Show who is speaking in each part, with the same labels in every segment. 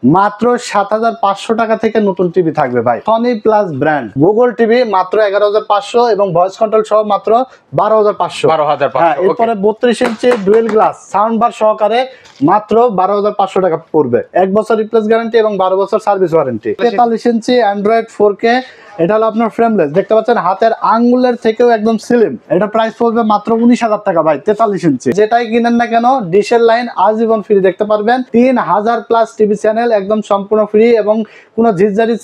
Speaker 1: মাত্র ৭৫০০ টাকা থেকে নতুন টিভি থাকবে ভাই। Sony plus brand Google TV মাত্র ১১৫০০ এবং ভয়েস কন্ট্রোল সহ মাত্র ১২৫০০। হ্যাঁ, এরপরে ৩২ ইঞ্চি ডুয়েল গ্লাস সাউন্ড বার সহকারে মাত্র ১২৫০০ টাকা পড়বে। ১ বছর রিপ্লেস গ্যারান্টি এবং ১২ বছর সার্ভিস ওয়ারেন্টি। ৪৩ ইঞ্চি অ্যান্ড্রয়েড 4K, এটা হলো আপনার ফ্রেমলেস, দেখতে পাচ্ছেন হাতের আঙ্গুলের থেকেও একদম স্লিম। এটা প্রাইস পড়বে মাত্র ১৯,০০০ টাকা ভাই। ৪৩ ইঞ্চি যেটাই কিনেন না কেন ডিশের লাইন আজীবন ফ্রি দেখতে পারবেন। ৩,০০০ প্লাস টিভি চ্যানেল একদম সম্পূর্ণ ফ্রি এবং কোনো ঝিরঝিরি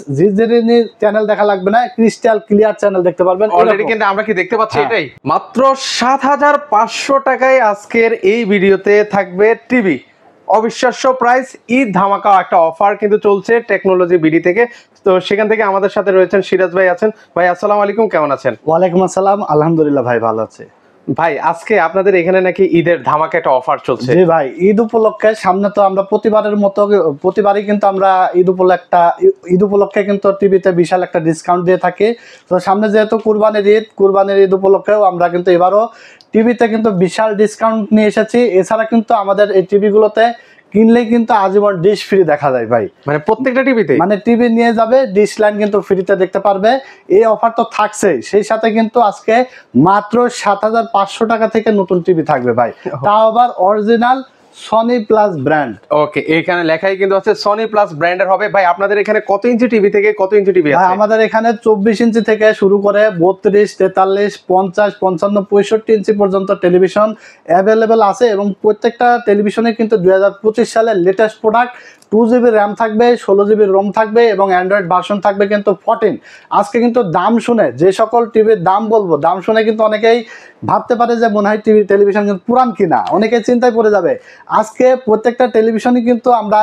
Speaker 1: চ্যানেল দেখা লাগবে না, ক্রিস্টাল ক্লিয়ার চ্যানেল দেখতে পারবেন।
Speaker 2: অলরেডি কিন্তু আমরা কি দেখতে পাচ্ছি এটাই মাত্র ৭৫০০ টাকায় আজকের এই ভিডিওতে থাকবে টিভি। অবিশ্বাস্য প্রাইস, ঈদ ধামাকা একটা অফার কিন্তু চলছে টেকনোলজি বিডি থেকে। তো সেখান থেকে আমাদের সাথে রয়েছেন সিরাজ ভাই আছেন। ভাই আসসালামু আলাইকুম, কেমন আছেন?
Speaker 1: ওয়ালাইকুম আসসালাম, আলহামদুলিল্লাহ ভাই ভালো আছে।
Speaker 2: ভাই আজকে আপনাদের এখানে নাকি ঈদের ধামাকা একটা অফার চলছে।
Speaker 1: জি ভাই, ঈদ উপলক্ষে সামনে তো আমরা প্রতিবারই কিন্তু আমরা ঈদ উপলক্ষে কিন্তু টিভিতে বিশাল একটা ডিসকাউন্ট দিয়ে থাকি। তো সামনে যেহেতু কুরবানির ঈদ উপলক্ষেও আমরা কিন্তু এবারও টিভিতে কিন্তু বিশাল ডিসকাউন্ট নিয়ে এসেছি। এছাড়া কিন্তু আমাদের এই টিভিগুলোতে কিনলেই কিন্তু আজীবন ডিশ ফ্রি দেখা যায় ভাই।
Speaker 2: মানে প্রত্যেকটা টিভিতে
Speaker 1: মানে টিভি নিয়ে যাবে, ডিশ লাইন কিন্তু ফ্রিতে দেখতে পারবে। এই অফার তো থাকছেই, সেই সাথে কিন্তু আজকে মাত্র ৭৫০০ টাকা থেকে নতুন টিভি থাকবে ভাই, তাও আবার অরিজিনাল সনি প্লাস ব্র্যান্ড।
Speaker 2: ওকে, এখানে লেখাই কিন্তু আছে সনি প্লাস ব্র্যান্ডের হবে। ভাই আপনাদের এখানে কত ইঞ্চি টিভি থেকে কত ইঞ্চি টিভি আছে?
Speaker 1: আমাদের এখানে ২৪ ইঞ্চি থেকে শুরু করে ৩২, ৪৩, ৫০, ৫৫, ৬৫ ইঞ্চি পর্যন্ত টেলিভিশন অ্যাভেলেবেল আছে এবং প্রত্যেকটা টেলিভিশনে কিন্তু ২০২৫ সালের লেটেস্ট প্রোডাক্ট। 2GB র্যাম থাকবে, 16GB রোম থাকবে এবং অ্যান্ড্রয়েড ভার্সন থাকবে কিন্তু 14। আজকে কিন্তু দাম শুনে, যে সকল টিভির দাম বলবো, দাম শুনে কিন্তু অনেকেই ভাবতে পারে যে মনে হয় টেলিভিশন কিন্তু পুরান কিনা, অনেকে চিন্তায় পড়ে যাবে। আজকে প্রত্যেকটা টেলিভিশনই কিন্তু আমরা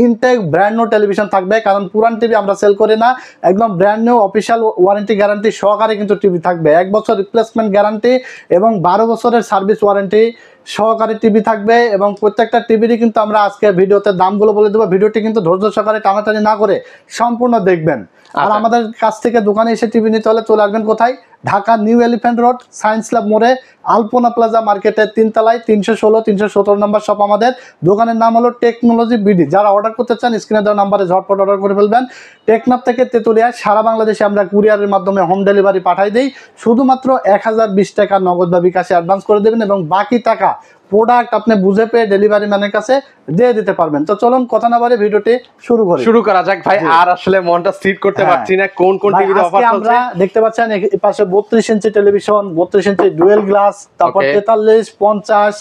Speaker 1: ইনটেক ব্র্যান্ড নিউ টেলিভিশন থাকবে, কারণ পুরান টিভি আমরা সেল করি না। একদম brand new official warranty guarantee সহকারে কিন্তু টিভি থাকবে। 1 বছর রিপ্লেসমেন্ট গ্যারান্টি এবং 12 বছরের সার্ভিস ওয়ারেন্টি সহকারে টিভি থাকবে। এবং প্রত্যেকটা টিভিরই কিন্তু আমরা আজকে ভিডিওতে দামগুলো বলে দেবো। ভিডিওটি কিন্তু ধৈর্য সহকারে টানাটানি না করে সম্পূর্ণ দেখবেন। আর আমাদের কাছ থেকে দোকানে এসে টিভি নিতে হলে চলে আসবেন কোথায়? Dhaka new elephant road, science lab মোড়ে, আলপনা প্লাজা মার্কেটের ৩ তলায় ৩১৬, ৩১৭ নম্বর শপ। আমাদের দোকানের নাম হলো টেকনোলজি বিডি। যারা অর্ডার করতে চান স্ক্রিনে দেওয়া নাম্বারে ঝটপট অর্ডার করে ফেলবেন। টেকনাফ থেকে তেতুলিয়া সারা বাংলাদেশে আমরা কুরিয়ারের মাধ্যমে হোম ডেলিভারি পাঠাই দিই। শুধুমাত্র ১০২০ টাকা নগদ বা বিকাশে অ্যাডভান্স করে দেবেন এবং বাকি টাকা প্রোডাক্ট আপনি বুঝে পেয়ে ডেলিভারি ম্যানের কাছে দিয়ে দিতে পারবেন। তো চলুন কথা না বলে ভিডিওটি শুরু করা যাক ভাই। আর আসলে মনটা স্থির করতে পারছি না কোন কোন টিভিতে অফার চলছে। আমরা দেখতে পাচ্ছেন এই পাশে ৩২ ইঞ্চি টেলিভিশন, ৩২ ইঞ্চি ডুয়েল গ্লাস, তারপর ৪৩, ৫০,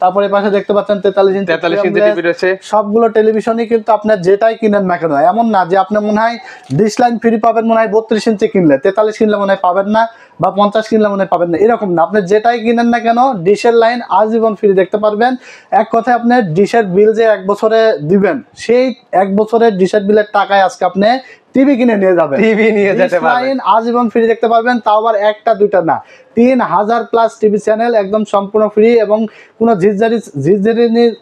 Speaker 1: তারপরে পাশে দেখতে পাচ্ছেন ৪৩ ইঞ্চি টিভি রয়েছে। সবগুলো টেলিভিশনই কিন্তু আপনার যেটাই কিনেন না কেন, এমন না যে আপনি মনে হয় ডিশ লাইন ফ্রি পাবেন মনে হয় ৩২ ইঞ্চি কিনলে, ৪৩ কিনলে মনে হয় পাবেন না, বা ৫০ কিনলে মনে হয় পাবেন না, এরকম না। আপনি যেটাই কিনেন না কেন ডিশের লাইন আজীবন ফ্রি দেখতে পারবেন। এক কথায় আপনি ডিশের বিল যে ১ বছরে দিবেন, সেই ১ বছরের ডিশের বিলের টাকায় আজকে আপনি টিভি কিনে নিয়ে যাবেন, টিভি নিয়ে যেতে পারবেন, আজীবন ফ্রি দেখতে পারবেন। তাও আবার একটা দুইটা না, ৩,০০০ প্লাস টিভি চ্যানেল একদম সম্পূর্ণ ফ্রি এবং কোনো ঝিরঝিরি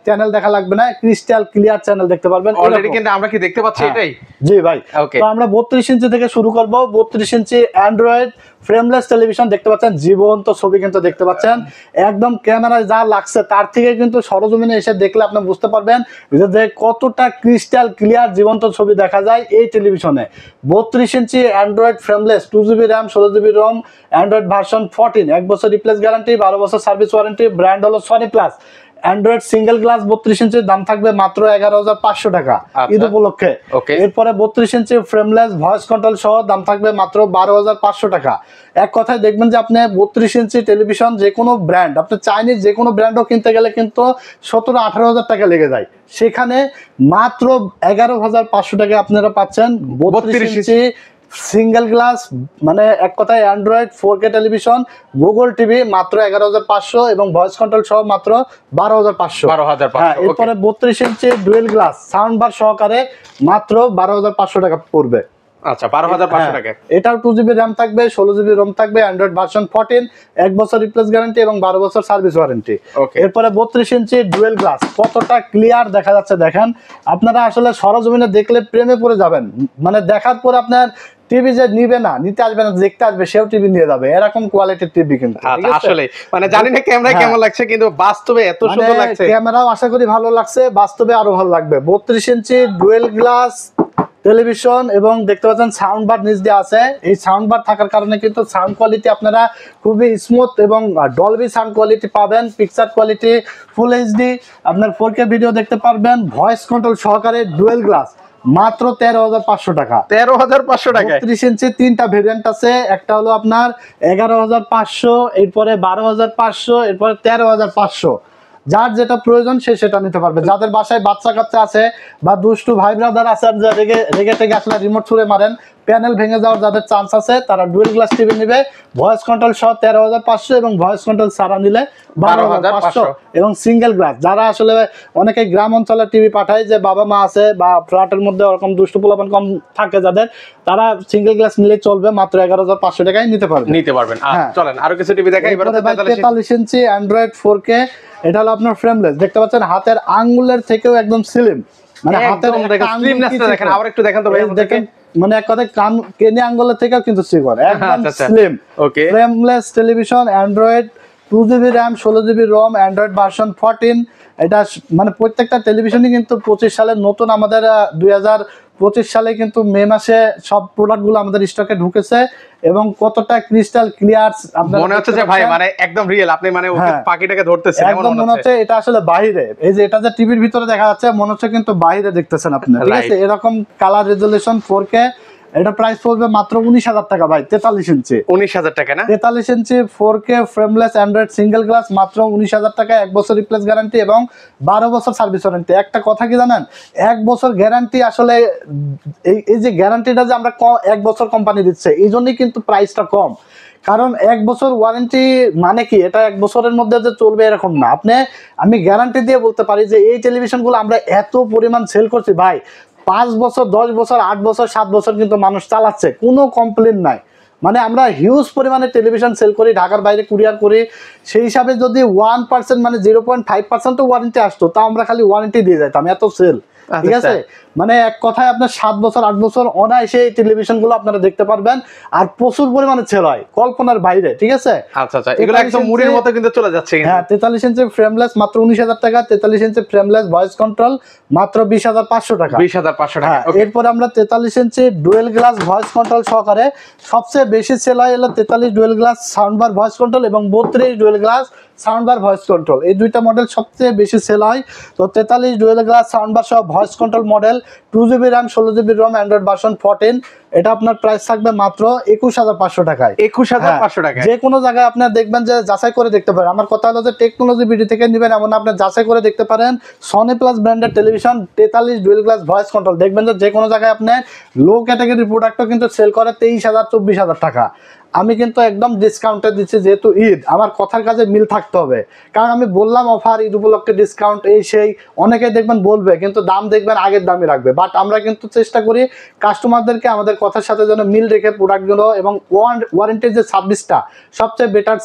Speaker 1: চ্যানেল দেখা লাগবে না, ক্রিস্টাল ক্লিয়ার চ্যানেল দেখতে পারবেন।
Speaker 2: অলরেডি কিন্তু আমরা কি দেখতে পাচ্ছি এটাই।
Speaker 1: জি ভাই, তো আমরা ৩২ ইঞ্চি থেকে শুরু করব। ৩২ ইঞ্চি অ্যান্ড্রয়েড ফ্রেমলেস টেলিভিশন দেখতে পাচ্ছেন, জীবন্ত ছবি কিন্তু দেখতে পাচ্ছেন। একদম ক্যামেরায় যা লাগছে তার থেকে কিন্তু সরজমিনে এসে দেখলে আপনি বুঝতে পারবেন যে কতটা ক্রিস্টাল ক্লিয়ার জীবন্ত ছবি দেখা যায় এই টেলিভিশনে। ৩২ inch Android frameless, 2GB RAM, 16GB ROM, Android version 14, 1 বছর রিপ্লেস গ্যারান্টি, 12 বছর সার্ভিস ওয়ারেন্টি, ব্র্যান্ড হলো Sony plus. Android single glass ৩২ ইঞ্চির দাম থাকবে মাত্র ১১৫০০ টাকা ঈদ উপলক্ষে। এরপরে ৩২ ইঞ্চি ফ্রেমলেস ভয়েস কন্ট্রোল সহ দাম থাকবে মাত্র ১২৫০০ টাকা। এক কথায় দেখবেন যে আপনি ৩২ ইঞ্চি টেলিভিশন যে কোনো ব্র্যান্ড, আপনি চাইনিজ যে কোনো ব্র্যান্ডও কিনতে গেলে কিন্তু ১৭-১৮ হাজার টাকা লেগে যায়, সেখানে মাত্র ১১৫০০ টাকা আপনারা পাচ্ছেন ৩২ ইঞ্চি সিঙ্গেল গ্লাস, মানে এক কথায় Android 4K television Google TV মাত্র ১১৫০০ এবং ভয়েস কন্ট্রোল সহ মাত্র ১২৫০০। হ্যাঁ, এরপরে ৩২ ইঞ্চি ডুয়েল গ্লাস সাউন্ড বার সহকারে মাত্র ১২৫০০ টাকা পড়বে।
Speaker 2: আচ্ছা, ১২৫০০ টাকা।
Speaker 1: এটাও 2GB র্যাম থাকবে, 16GB রোম থাকবে, অ্যান্ড্রয়েড ভার্সন 14, 1 বছর রিপ্লেস গ্যারান্টি এবং 12 বছর সার্ভিস ওয়ারেন্টি। এরপরে ৩২ ইঞ্চি ডুয়েল গ্লাস, কতটা ক্লিয়ার দেখা যাচ্ছে দেখেন। আপনারা আসলে সরজমিনে দেখলে প্রেমে পড়ে যাবেন, মানে দেখার পর আপনার টিভি যে নিবে না, নিতে আসবে না, দেখতে আসবে, সেও টিভি নিয়ে যাবে, এরকম কোয়ালিটির টিভি কিন্তু।
Speaker 2: আসলে মানে জানি না ক্যামেরায় কেমন লাগছে, কিন্তু বাস্তবে এত সুন্দর লাগছে।
Speaker 1: ক্যামেরাও আশা করি ভালো লাগছে, বাস্তবে আরো ভালো লাগবে। 32 ইঞ্চি ডুয়েল গ্লাস টেলিভিশন এবং দেখতে পাচ্ছেন সাউন্ড বার নিচ দিয়ে আছে। এই সাউন্ড বার থাকার কারণে কিন্তু সাউন্ড কোয়ালিটি আপনারা খুবই স্মুথ এবং ডলবি সাউন্ড কোয়ালিটি পাবেন, পিকচার কোয়ালিটি ফুল এইচডি, আপনার 4K ভিডিও দেখতে পারবেন, ভয়েস কন্ট্রোল সহকারে ডুয়েল গ্লাস মাত্র 13,500 টাকা।
Speaker 2: 13,500 টাকায়
Speaker 1: 32 ইঞ্চি তিনটা ভেরিয়েন্ট আছে, একটা হলো আপনার 11,500, এরপরে 12,500, এরপরে 13,500। যার যেটা প্রয়োজন সে সেটা নিতে পারবে। যাদের বাসায় বাচ্চা কাচ্চা আছে বা দুষ্টু ভাই ব্রাদার আছে, যা রেগে টেগে আসলে রিমোট ছুঁড়ে মারেন, প্যানেল ভেঙে যাওয়ার যাদের চান্স আছে, তারা ডুয়েল গ্লাস টিভি নিবে। ভয়েস কন্ট্রোল সহ 13,500 এবং ভয়েস কন্ট্রোল ছাড়া নিলে 12,500 এবং সিঙ্গেল গ্লাস। যারা আসলে অনেকে গ্রাম অঞ্চলে টিভি পাঠায়, যে বাবা মা আছে বা ফ্ল্যাটের মধ্যে ওরকম দুষ্টু পোলাপান কম থাকে যাদের, তারা সিঙ্গেল গ্লাস নিলে চলবে, মাত্র 11,500 টাকায় নিতে পারবেন।
Speaker 2: চলেন আরো কিছু টিভি দেখাই। এবারে
Speaker 1: 43 ইঞ্চি অ্যান্ড্রয়েড 4K, এটা হলো আপনার ফ্রেমলেস। দেখতে পাচ্ছেন হাতের আঙ্গুলের থেকেও একদম স্লিম, মানে হাতের
Speaker 2: স্লিমনেসটা দেখেন। আবার একটু দেখেন তো ভাই,
Speaker 1: দেখেন, মানে এক কথায় কান কেনে আঙ্গুলের থেকেও কিন্তু চিকন, একদম slim.
Speaker 2: Okay,
Speaker 1: frameless television, Android, 2GB RAM, 16GB ROM, Android version 14। এটা মানে প্রত্যেকটা টেলিভিশনই কিন্তু 25 সালের নতুন, আমাদের 2025 সালে কিন্তু মে মাসে সব প্রোডাক্টগুলো আমাদের স্টকে ঢুকেছে এবং কতটা ক্রিস্টাল ক্লিয়ার
Speaker 2: মনে হচ্ছে যে ভাই মানে একদম রিয়েল, আপনি মানে ওকে পাখিটাকে ধরতেছেন
Speaker 1: একদম মনে হচ্ছে এটা আসলে বাইরে। এই যে এটা যে টিভির ভিতরে দেখা যাচ্ছে মনে হচ্ছে কিন্তু বাইরে দেখতেছেন আপনি, ঠিক আছে? এরকম কালার রেজোলিউশন 4K, এটা প্রাইস পড়বে মাত্র 19,000 টাকা ভাই। 43 ইঞ্চি
Speaker 2: 19,000 টাকা না?
Speaker 1: 43 ইঞ্চি 4K frameless Android single glass মাত্র 19,000 টাকা, 1 বছর রিপ্লেস গ্যারান্টি এবং 12 বছর সার্ভিস ওয়ারেন্টি। একটা কথা কি জানেন, 1 বছর গ্যারান্টি আসলে এই যে গ্যারান্টিটা যে আমরা 1 বছর কোম্পানি দিচ্ছে, এই জন্যই কিন্তু প্রাইসটা কম। কারণ 1 বছর ওয়ারেন্টি মানে কি, এটা 1 বছরের মধ্যে যে চলবে এরকম না। আমি গ্যারান্টি দিয়ে বলতে পারি যে এই টেলিভিশনগুলো আমরা এত পরিমাণ সেল করছি ভাই, 5 বছর, 10 বছর, 8 বছর, 7 বছর কিন্তু মানুষ চালাচ্ছে, কোনো কমপ্লেন নাই। মানে আমরা হিউজ পরিমাণে টেলিভিশন সেল করি, ঢাকার বাইরে কুরিয়ার করি। সেই হিসাবে যদি 1% মানে 0.5% ওয়ারেন্টি আসতো, তা আমরা খালি ওয়ারেন্টি দিয়ে যাইতাম, এত সেল। ঠিক আছে, মানে এক কথায় আপনার 7 বছর 8 বছর অনায়াসে এই টেলিভিশনগুলো আপনারা দেখতে পারবেন, আর প্রচুর পরিমাণে সেল হয়, কল্পনার বাইরে। ঠিক আছে,
Speaker 2: আচ্ছা, এগুলো একদম মুড়ির মতো কিন্তু চলে যাচ্ছে।
Speaker 1: হ্যাঁ, 43 ইঞ্চি ফ্রেমলেস মাত্র 19,000 টাকা, 43 ইঞ্চি ফ্রেমলেস ভয়েস কন্ট্রোল মাত্র 20,500 টাকা।
Speaker 2: 20,500 টাকা।
Speaker 1: এরপর আমরা 43 inch dual glass voice control সহকারে, সবচেয়ে বেশি সেল হয় হলো 43 dual glass sound bar voice control এবং 32 dual glass sound bar voice control, এই দুইটা মডেল সবচেয়ে বেশি সেল হয়। তো 43 ডুয়েল গ্লাস সাউন্ড বার সহ voice control model, 2GB RAM, 16GB ROM, Android version 14। এটা আপনার প্রাইস থাকবে মাত্র 21,500 টাকায়।
Speaker 2: 21,500 টাকায়
Speaker 1: যে কোনো জায়গায় আপনার দেখবেন যে যাচাই করে দেখতে পারেন। আমার কথা হলো যে টেকনোলজি বিডি থেকে নেবেন এমন আপনার যাচাই করে দেখতে পারেন। সনি প্লাস ব্র্যান্ডের television 43 dual glass voice control, দেখবেন যে কোনো জায়গায় আপনি লো ক্যাটাগরির প্রোডাক্টও কিন্তু সেল করে 23,000 24,000 টাকা। আমি কিন্তু একদম ডিসকাউন্টে দিচ্ছি, যেহেতু ঈদ, আমার কথার কাজে মিল থাকতে হবে। কারণ আমি বললাম অফার, ঈদ উপলক্ষে ডিসকাউন্ট, এই সেই, অনেকে দেখবেন বলবে কিন্তু দাম দেখবেন আগের দামই রাখবে। বাট আমরা কিন্তু চেষ্টা করি কাস্টমারদেরকে আমাদের কথার সাথে যেন মিল রেখে প্রোডাক্টগুলো এবং ওয়ারেন্টির যে সার্ভিসটা, সবচেয়ে বেটার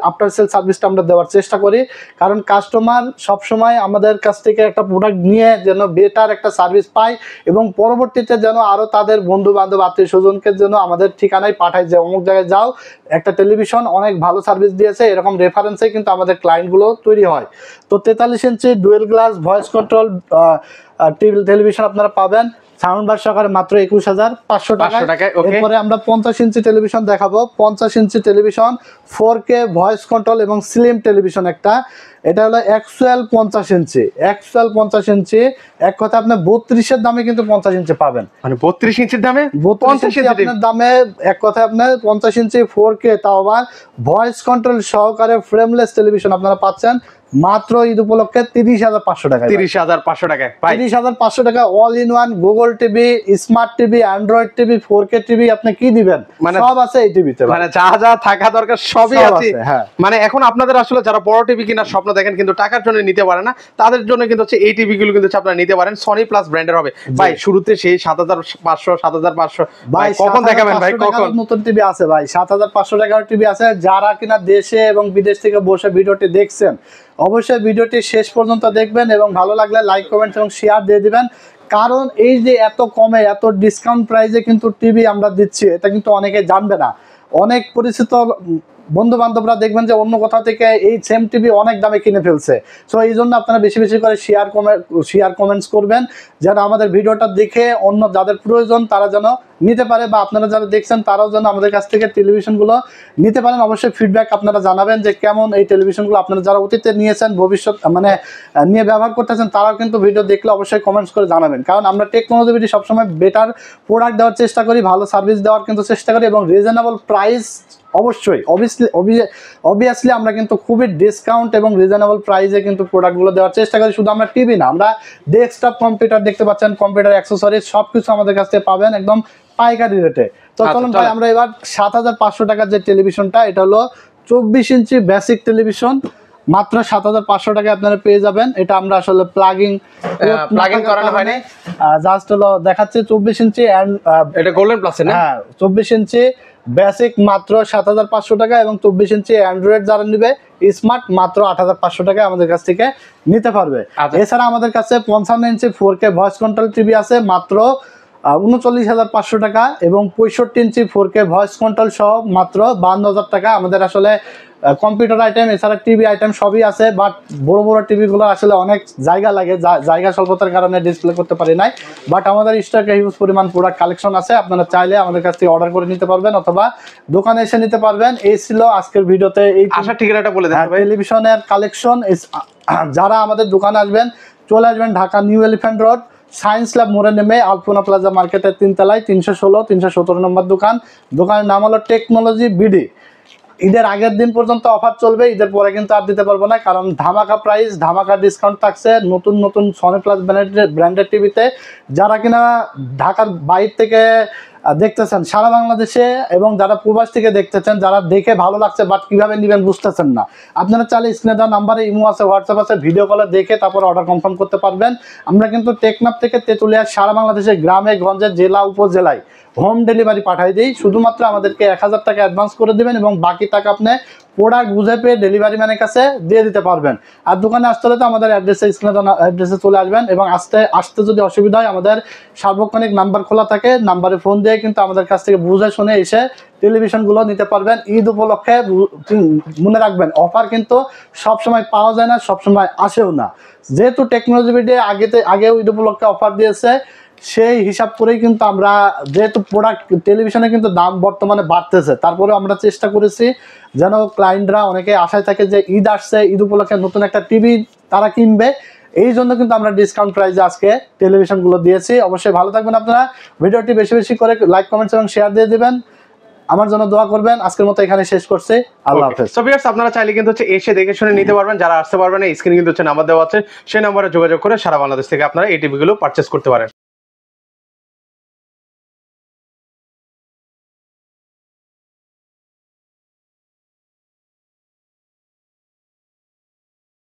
Speaker 1: আফটার সেল সার্ভিসটা আমরা দেওয়ার চেষ্টা করি। কারণ কাস্টমার সবসময় আমাদের কাছ থেকে একটা প্রোডাক্ট নিয়ে যেন বেটার একটা সার্ভিস পায় এবং পরবর্তীতে যেন আরও তাদের বন্ধু বান্ধব আত্মীয় স্বজনকে যেন আমাদের ঠিকানায় পাঠায়, যে অমুক জায়গায় যাও, একটা টেলিভিশন অনেক ভালো সার্ভিস দিয়েছে, এরকম রেফারেন্সে কিন্তু আমাদের ক্লায়েন্টগুলো তৈরি হয়। তো 43 inch dual glass voice control television আপনারা পাবেন সাউন্ড বার সহকারে মাত্র 21,500 টাকায়। এরপরে আমরা 50 ইঞ্চি টেলিভিশন দেখাবো। 50 ইঞ্চি টেলিভিশন 4K ভয়েস কন্ট্রোল এবং স্লিম টেলিভিশন একটা, এটা হলো অ্যাকচুয়াল 50 ইঞ্চি। অ্যাকচুয়াল 50 ইঞ্চি, এক কথা আপনি 32 এর দামে কিন্তু 50 ইঞ্চি পাবেন।
Speaker 2: মানে 32 ইঞ্চির দামে
Speaker 1: 50 ইঞ্চি আপনার দামে, এক কথা আপনার 50 ইঞ্চি 4K, তাও আবার ভয়েস কন্ট্রোল সহকারে ফ্রেমলেস টেলিভিশন আপনারা পাচ্ছেন মাত্র ঈদ উপলক্ষে 30,500 টাকা।
Speaker 2: 30,500 টাকায় ভাই,
Speaker 1: 30,500 টাকা all in one Google TV, smart TV, Android TV, 4K TV, আপনি কি দিবেন সব আছে এই টিভিতে।
Speaker 2: মানে যা যা থাকা দরকার সবই আছে। মানে এখন আপনাদের আসলে যারা বড় টিভি কেনার স্বপ্ন দেখেন কিন্তু টাকার জন্য নিতে পারে না, তাদের জন্য কিন্তু হচ্ছে এই টিভি গুলো কিন্তু আপনারা নিতে পারেন। সনি প্লাস ব্র্যান্ডের হবে ভাই। শুরুতে সেই 7,500 7,500 ভাই কখন দেখাবেন ভাই? কখন
Speaker 1: নতুন টিভি আছে ভাই? 7,500 টাকার টিভি আছে। যারা কিনা দেশে এবং বিদেশ থেকে বসে ভিডিওটি দেখছেন, অবশ্যই ভিডিওটি শেষ পর্যন্ত দেখবেন এবং ভালো লাগলে লাইক কমেন্ট এবং শেয়ার দিয়ে দিবেন। কারণ এই যে এত কমে এত ডিসকাউন্ট প্রাইসে কিন্তু টিভি আমরা দিচ্ছি, এটা কিন্তু অনেকে জানবে না। অনেক পরিচিত বন্ধু বান্ধবরা দেখবেন যে অন্য কোথাও থেকে এই সেম টিভি অনেক দামে কিনে ফেলছে। সো এই জন্য আপনারা বেশি বেশি করে শেয়ার কমেন্টস করবেন, যেন আমাদের ভিডিওটা দেখে অন্য যাদের প্রয়োজন তারা যেন নিতে পারে, বা আপনারা যারা দেখছেন তারাও যেন আমাদের কাছ থেকে টেলিভিশনগুলো নিতে পারেন। অবশ্যই ফিডব্যাক আপনারা জানাবেন যে কেমন এই টেলিভিশনগুলো আপনারা যারা অতীতে নিয়েছেন, ভবিষ্যৎ মানে নিয়ে ব্যবহার করতেছেন, তারাও কিন্তু ভিডিও দেখলে অবশ্যই কমেন্টস করে জানাবেন। কারণ আমরা টেকনোলজি ভিডিও সবসময় বেটার প্রোডাক্ট দেওয়ার চেষ্টা করি, ভালো সার্ভিস দেওয়ার কিন্তু চেষ্টা করি, এবং রিজনেবল প্রাইস অবশ্যই অবভিয়াসলি আমরা কিন্তু খুবই ডিসকাউন্ট এবং রিজনেবল প্রাইসে কিন্তু প্রোডাক্টগুলো দেওয়ার চেষ্টা করি। শুধু আমরা টিভি না, আমরা ডেস্কটপ কম্পিউটার দেখতে পাচ্ছেন, কম্পিউটার অ্যাক্সেসরিজ সব কিছু আমাদের কাছ থেকে পাবেন একদম পাইকারি রেটে। তো চলুন ভাই আমরা এবার 7500 টাকার যে টেলিভিশনটা, এটা হলো 24 ইঞ্চি বেসিক টেলিভিশন, মাত্র 7500 টাকায় আপনারা পেয়ে যাবেন। এটা আমরা আসলে প্লাগিং
Speaker 2: করানো হয়নি,
Speaker 1: জাস্ট হলো দেখাচ্ছে 24 ইঞ্চি এন্ড
Speaker 2: এটা গোল্ডেন প্লাস না?
Speaker 1: হ্যাঁ, 24 ইঞ্চি বেসিক মাত্র 7500 টাকা, এবং 24 ইঞ্চি অ্যান্ড্রয়েড যারা নিবে স্মার্ট মাত্র 8500 টাকায় আমাদের কাছ থেকে নিতে পারবে। এছাড়া আমাদের কাছে 55 ইঞ্চি 4K ভয়েস কন্ট্রোল টিভি আছে মাত্র 39,500 টাকা, এবং 65 ইঞ্চি 4K ভয়েস কন্ট্রোল সহ মাত্র 52,000 টাকা। আমাদের আসলে কম্পিউটার আইটেম এছাড়া টিভি আইটেম সবই আছে, বাট বড় বড় টিভিগুলো আসলে অনেক জায়গা লাগে, জায়গা স্বল্পতার কারণে ডিসপ্লে করতে পারি নাই। বাট আমাদের স্টকে হিউজ পরিমাণ প্রোডাক্ট কালেকশন আছে, আপনারা চাইলে আমাদের কাছ থেকে অর্ডার করে নিতে পারবেন অথবা দোকানে এসে নিতে পারবেন। এই ছিল আজকের ভিডিওতে এই
Speaker 2: আসার ঠিকানাটা বলে দেন ভাই।
Speaker 1: টেলিভিশনের কালেকশন। যারা আমাদের দোকানে আসবেন, চলে আসবেন Dhaka new elephant road science lab মোড়ে নেমে আলপনা প্লাজা মার্কেটের 3 তলায় 316-317 নম্বর দোকান। দোকানের নাম হলো টেকনোলজি বিডি। ঈদের আগের দিন পর্যন্ত অফার চলবে, ঈদের পরে কিন্তু আর দিতে পারবো না, কারণ ধামাকা প্রাইস, ধামাকা ডিসকাউন্ট থাকছে নতুন নতুন সনি প্লাস ব্র্যান্ডের টিভিতে। যারা কিনা ঢাকার বাইরে থেকে দেখতেছেন সারা বাংলাদেশে, এবং যারা প্রবাস থেকে দেখতেছেন, যারা দেখে ভালো লাগছে বাট কিভাবে নেবেন বুঝতেছেন না, আপনারা চাইলে স্ক্রিনে দেওয়া নাম্বারে ইমো আছে, হোয়াটসঅ্যাপ আছে, ভিডিও কলে দেখে তারপর অর্ডার কনফার্ম করতে পারবেন। আমরা কিন্তু টেকনাফ থেকে তেঁতুলিয়া সারা বাংলাদেশের গ্রামে গঞ্জে জেলা উপজেলায় হোম ডেলিভারি পাঠাই দিই। শুধুমাত্র আমাদেরকে 1000 টাকা অ্যাডভান্স করে দিবেন, এবং বাকি টাকা আপনি প্রোডাক্ট বুঝে পেয়ে ডেলিভারি ম্যানের কাছে দিয়ে দিতে পারবেন। আর দোকানে আসতে হলে তো আমাদের অ্যাড্রেসে চলে আসবেন, এবং আসতে যদি অসুবিধা হয় আমাদের সার্বক্ষণিক নাম্বার খোলা থাকে, নাম্বারে ফোন দিয়ে কিন্তু আমাদের কাছ থেকে বুঝে শুনে এসে টেলিভিশনগুলো নিতে পারবেন। ঈদ উপলক্ষে মনে রাখবেন, অফার কিন্তু সবসময় পাওয়া যায় না, সবসময় আসেও না। যেহেতু টেকনোলজি ভিডিও আগেও ঈদ উপলক্ষে অফার দিয়েছে, সেই হিসাব করেই কিন্তু আমরা, যেহেতু প্রোডাক্ট টেলিভিশনে কিন্তু দাম বর্তমানে বাড়তেছে, তারপরে আমরা চেষ্টা করেছি যেন ক্লায়েন্টরা অনেকে আশায় থাকে যে ঈদ আসছে, ঈদ উপলক্ষে নতুন একটা টিভি তারা কিনবে, এই জন্য কিন্তু আমরা ডিসকাউন্ট প্রাইসে আজকে টেলিভিশনগুলো দিয়েছি। অবশ্যই ভালো থাকবেন আপনারা, ভিডিওটি বেশি বেশি করে লাইক কমেন্টস এবং শেয়ার দিয়ে দিবেন, আমার জন্য দোয়া করবেন। আজকের মতো এখানে শেষ করছি, আল্লাহ হাফেজ।
Speaker 2: সো ভিউয়ার্স, আপনারা চাইলে কিন্তু এসে দেখে শুনে নিতে পারবেন। যারা আসতে পারবেন না, স্ক্রিনে কিন্তু নাম্বার দেওয়া আছে, সেই নাম্বারে যোগাযোগ করে সারা বাংলাদেশ থেকে আপনারা এই টিভিগুলো পারচেজ করতে পারেন।